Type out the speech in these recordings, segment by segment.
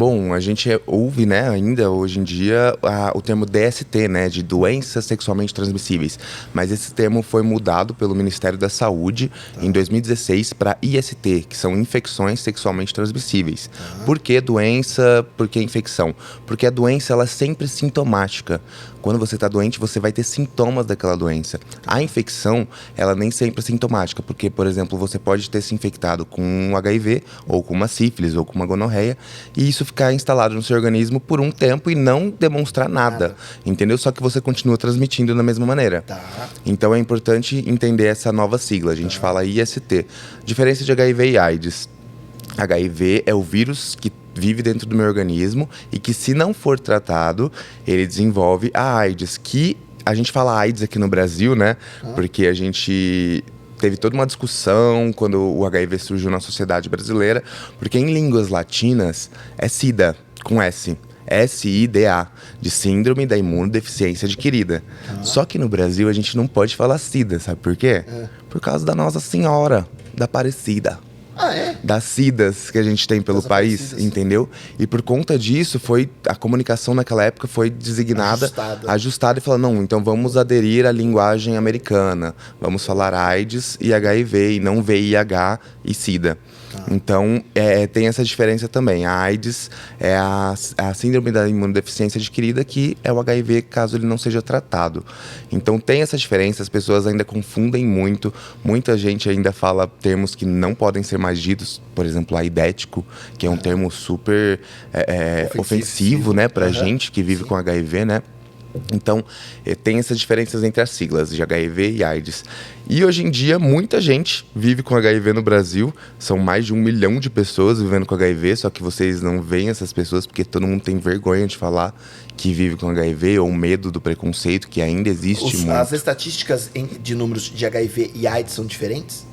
Bom, a gente ouve, né, ainda hoje em dia o termo DST, né, de doenças sexualmente transmissíveis. Mas esse termo foi mudado pelo Ministério da Saúde em 2016 para IST, que são infecções sexualmente transmissíveis. Por que doença? Por que infecção? Porque a doença ela é sempre sintomática. Quando você está doente, você vai ter sintomas daquela doença. A infecção, ela nem sempre é sintomática, porque, por exemplo, você pode ter se infectado com um HIV, ou com uma sífilis, ou com uma gonorreia, e isso ficar instalado no seu organismo por um tempo e não demonstrar nada, entendeu? Só que você continua transmitindo da mesma maneira. Então é importante entender essa nova sigla, a gente fala IST. Diferença de HIV e AIDS. HIV é o vírus que vive dentro do meu organismo e que, se não for tratado, ele desenvolve a AIDS, que a gente fala AIDS aqui no Brasil, né? Porque a gente teve toda uma discussão quando o HIV surgiu na sociedade brasileira, porque em línguas latinas é SIDA, com S. SIDA, de Síndrome da Imunodeficiência Adquirida. Só que no Brasil a gente não pode falar SIDA, sabe por quê? Por causa da Nossa Senhora, da Aparecida. Das SIDAs que a gente tem pelo país, entendeu? E por conta disso, a comunicação naquela época foi designada, ajustada e falou, não, então vamos aderir à linguagem americana. Vamos falar AIDS e HIV, e não VIH e SIDA. Então, tem essa diferença também. A AIDS é a síndrome da imunodeficiência adquirida, que é o HIV caso ele não seja tratado. Então, tem essa diferença, as pessoas ainda confundem muito. Muita gente ainda fala termos que não podem ser mais ditos, por exemplo, aidético, que é um termo super ofensivo, né, pra gente que vive com HIV, né? Então, tem essas diferenças entre as siglas de HIV e AIDS. E hoje em dia, muita gente vive com HIV no Brasil. São mais de 1 milhão de pessoas vivendo com HIV, só que vocês não veem essas pessoas porque todo mundo tem vergonha de falar que vive com HIV ou medo do preconceito, que ainda existe muito. As estatísticas de números de HIV e AIDS são diferentes?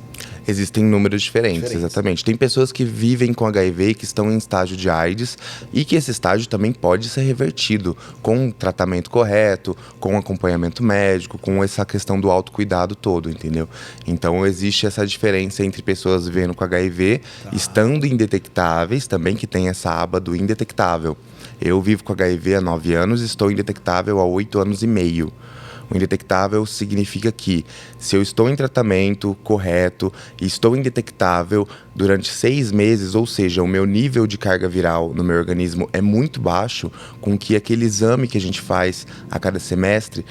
Existem números diferentes, exatamente. Tem pessoas que vivem com HIV e que estão em estágio de AIDS e que esse estágio também pode ser revertido com tratamento correto, com acompanhamento médico, com essa questão do autocuidado todo, entendeu? Então existe essa diferença entre pessoas vivendo com HIV, estando indetectáveis também, que tem essa aba do indetectável. Eu vivo com HIV há 9 anos e estou indetectável há 8 anos e meio. O indetectável significa que, se eu estou em tratamento correto e estou indetectável durante 6 meses, ou seja, o meu nível de carga viral no meu organismo é muito baixo, com que aquele exame que a gente faz a cada semestre,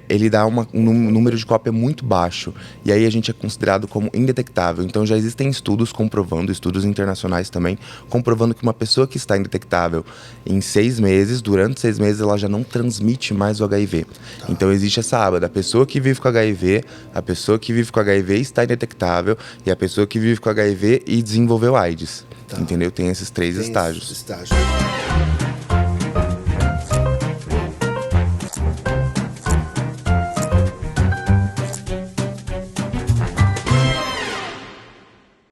ele dá um número de cópia muito baixo. E aí a gente é considerado como indetectável. Então já existem estudos comprovando, estudos internacionais também, comprovando que uma pessoa que está indetectável em 6 meses, durante 6 meses, ela já não transmite mais o HIV. Então existe essa aba da pessoa que vive com HIV, a pessoa que vive com HIV está indetectável e a pessoa que vive com HIV e desenvolveu AIDS. Entendeu? Tem esses 3 estágios.